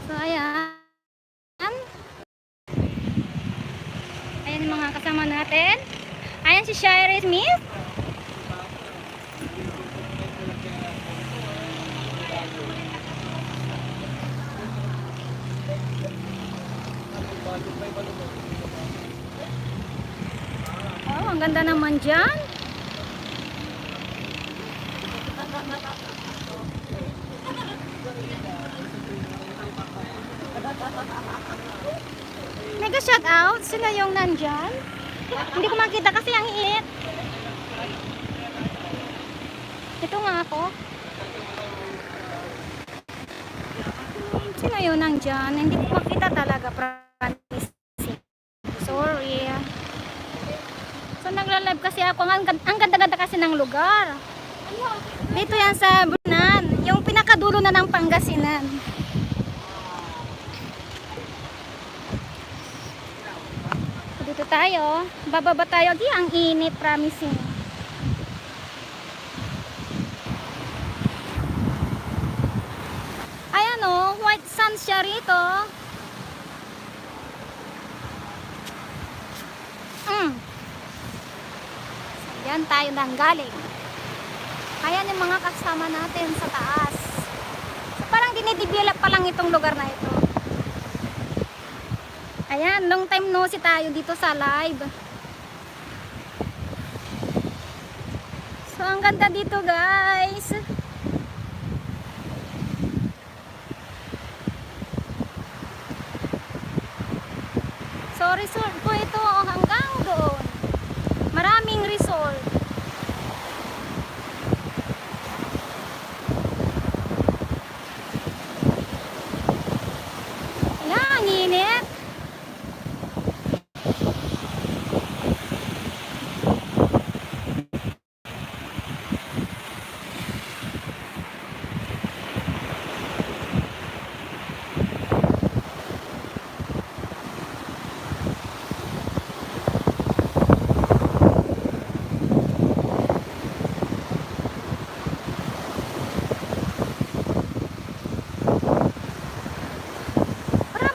So, ayan. Ayan yung mga kasama natin. Ayan si Shire Smith. Oh, ang ganda naman dyan. Mega shout out. Sino yung nandyan? Hindi ko makita kasi ang init. Ito nga ako. Sino yung nandyan? Hindi ko makita talaga. Promise. Sorry. So nagla-live kasi ako. Ang ganda-ganda kasi ng lugar. Dito yan sa Brunan. Yung pinakadulo na ng Pangasinan. Dito tayo. Bababa tayo. Di ang init. Promising. Ayan o. White sun siya rito. Yan tayo nang galing. Ayan yung mga kasama natin sa taas. So, parang dinidevelop pa lang itong lugar na ito. Ayan, long time no see tayo dito sa live. So, ang ganda dito guys. So, resort po ito hanggang doon. Maraming resort. Yan, ang init.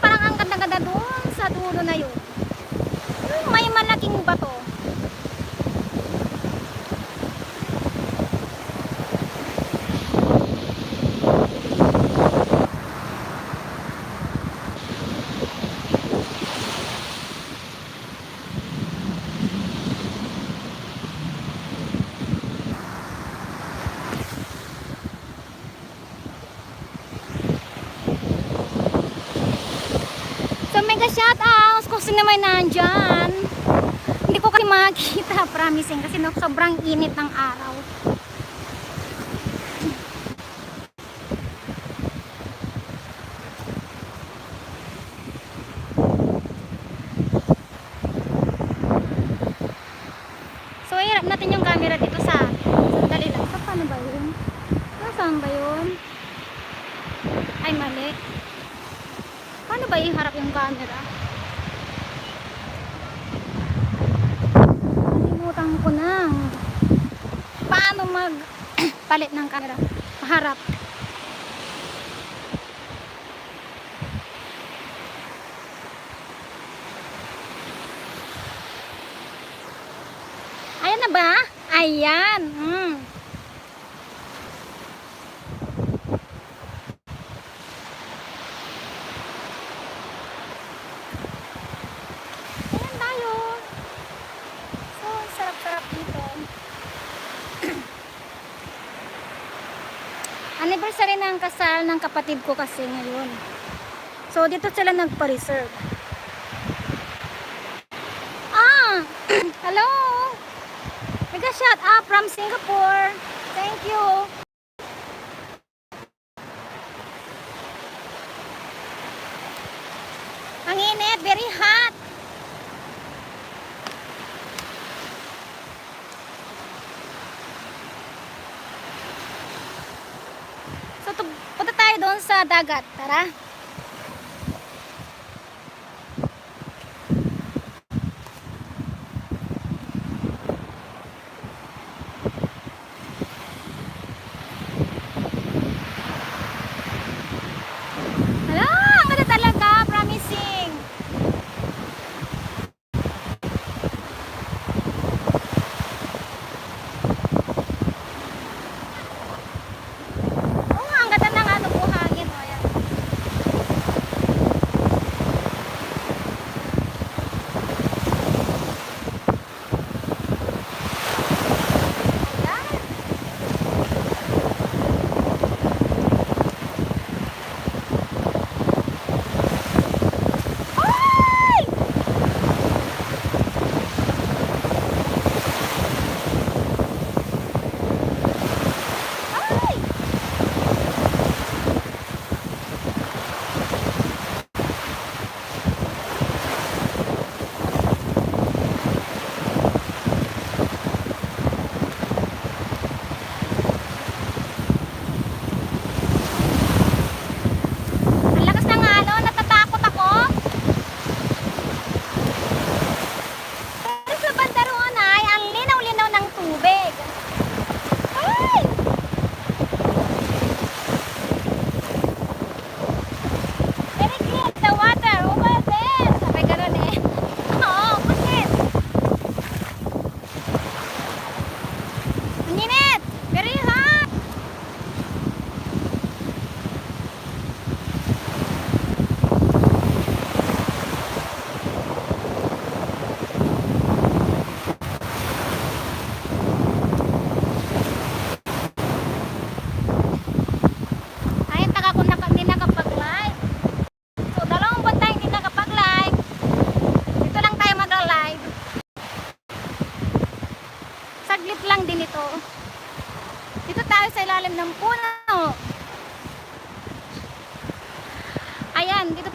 Parang ang ganda-ganda doon sa dulo na yun. May malaking bato. So mega shout out kung sino may nandyan. Hindi ko kasi makita, promising, kasi no, sobrang init ng araw. So hirap natin yung camera dito sa sandali lang. So paano ba yun? Saan ba yun? Ay mali. Paano ba iharap yung camera? Nalimutan ko na. Paano mag palit ng camera? Paharap. Ayan na ba? Ayan. Ayan tayo. So, sarap-sarap dito. Anniversary ng kasal ng kapatid ko kasi ngayon. So, dito sila nagpa-reserve. Hello! Mega shout out from Singapore. Thank you. Ang init, very hot. So, punta tayo doon sa dagat. Tara. Hala, ang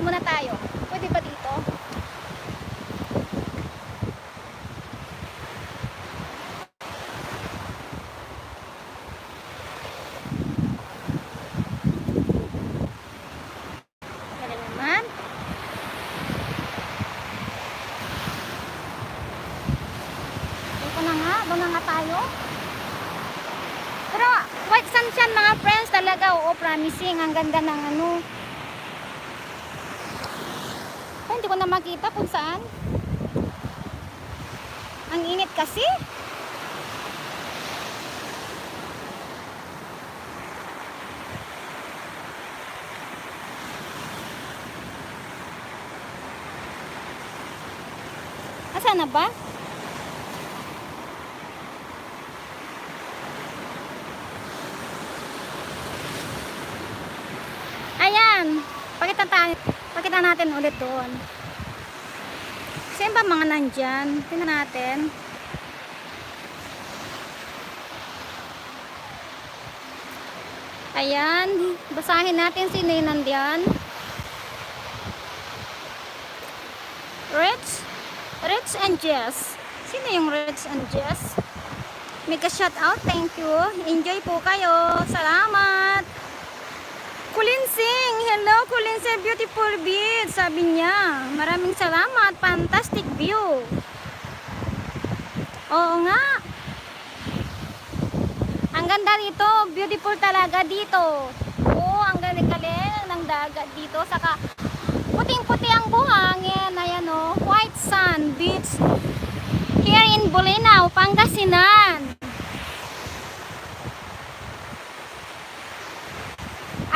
muna tayo. Pwede ba dito? Wala naman. Dito na nga, doon na nga tayo. Pero white sand yan mga friends talaga. Oo, promising. Ang ganda ng ano. Ay, hindi ko na makita kung saan. Ang init kasi. Asan na ba? Ayan. Pakita natin ulit doon. Saan ba mga nandyan? Tingnan natin. Ayan. Basahin natin sino yung nandyan. Rich and Jess. Sino yung Rich and Jess? Mega shout out. Thank you. Enjoy po kayo. Salamat. Kulinsing. Hello Kulinsing. Beautiful bead. Sabi niya. Maraming salamat. Fantastic view. Oo nga. Ang ganda dito. Beautiful talaga dito. Oo, ang galing-galing ng dagat dito. Saka puting-puti ang buhangin. Ayan o. White sand beach. Here in Bolinao, Pangasinan.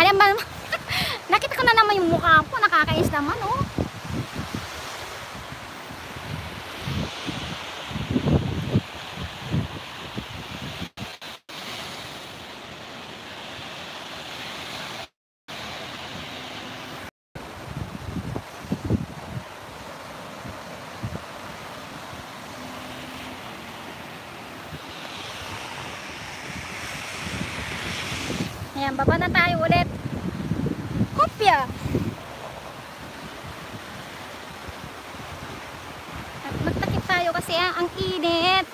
Alam ba, nakita ko na naman yung mukha ko. Nakakainis naman oh. Ayan, baba na tayo ulit. Hopya! At magtakip tayo kasi ang init.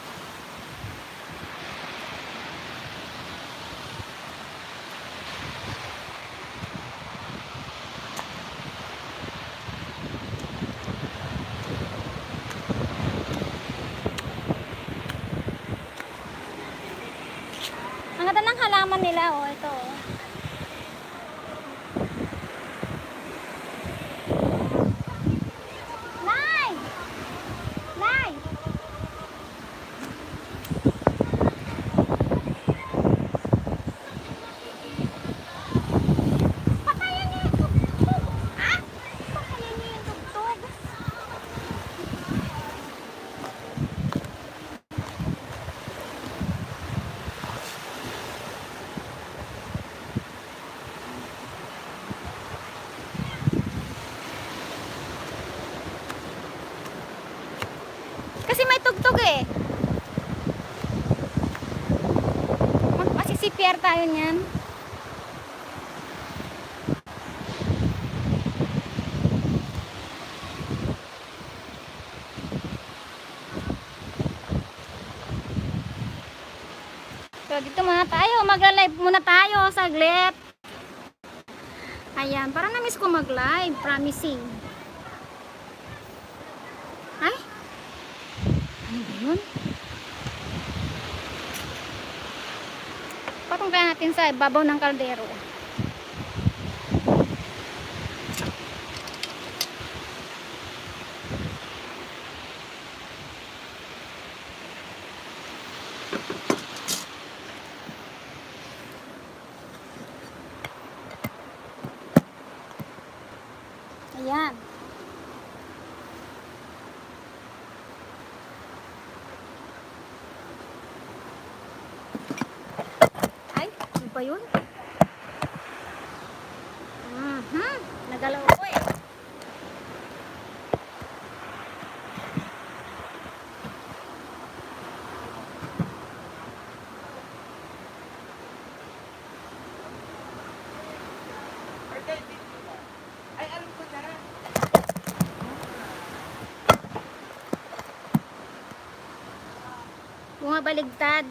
Ang ganda ng halaman nila, oh, ito. Nay! Nay! Patayin niyo yung tugtog! Ah! Patayin niyo yung tugtog! Kasi may tugtog eh. Masisipr tayo niyan. So dito muna tayo. Magla-live muna tayo saglit. Ayan, parang na-miss ko mag-live. Promising. Ay? Ano ba yun? Patong kaya natin sa ibabaw ng kaldero. Ayan. Ay, ano ba yun? Nagalaw ko eh. Ay, alam ko na. bumabaligtad.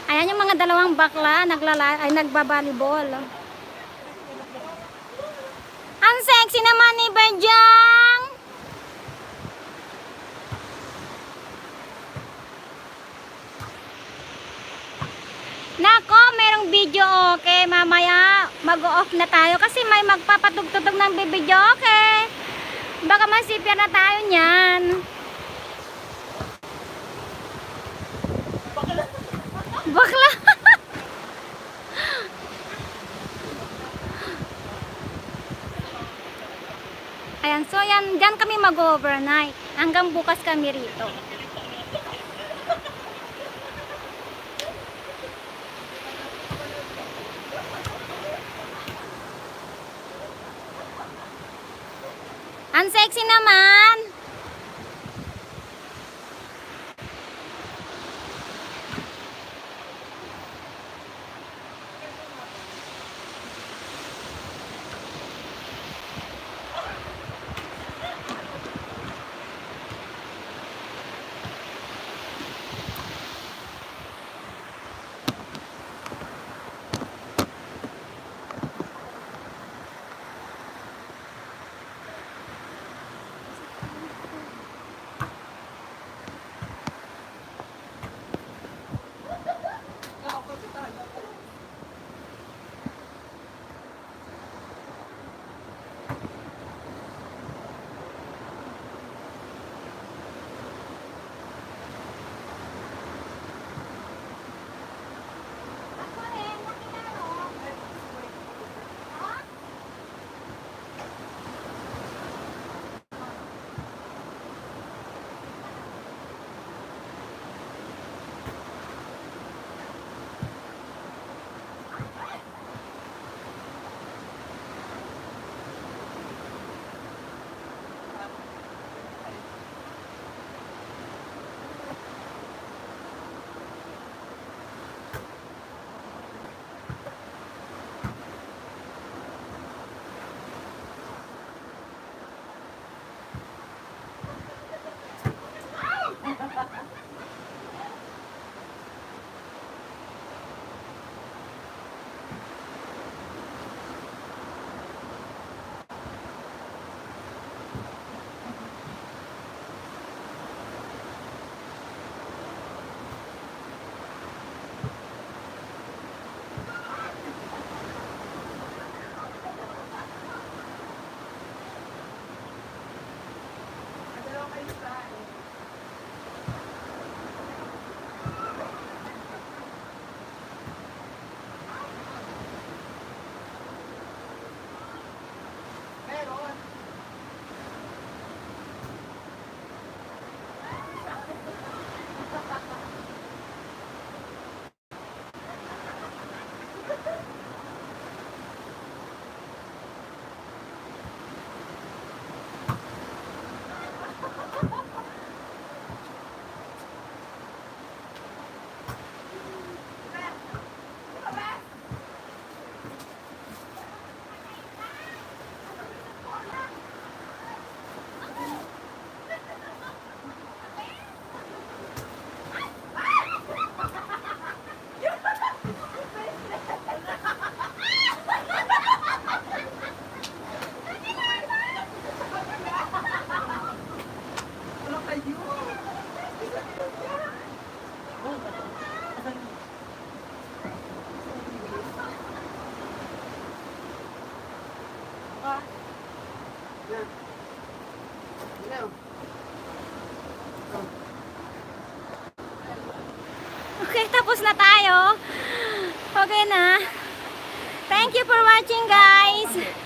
Ayan yung mga dalawang bakla nagbabalibol. Ang sexy naman ni Berjang. Nako, merong video okay. Mamaya mag-off na tayo kasi may magpapatugtog ng video okay. Baka masipya na tayo niyan. Bakla. Ayan, so yan, dyan kami mag-overnight. Hanggang bukas kami rito. Ang sexy naman. Okay, tapos na tayo. Okay na. Thank you for watching, guys.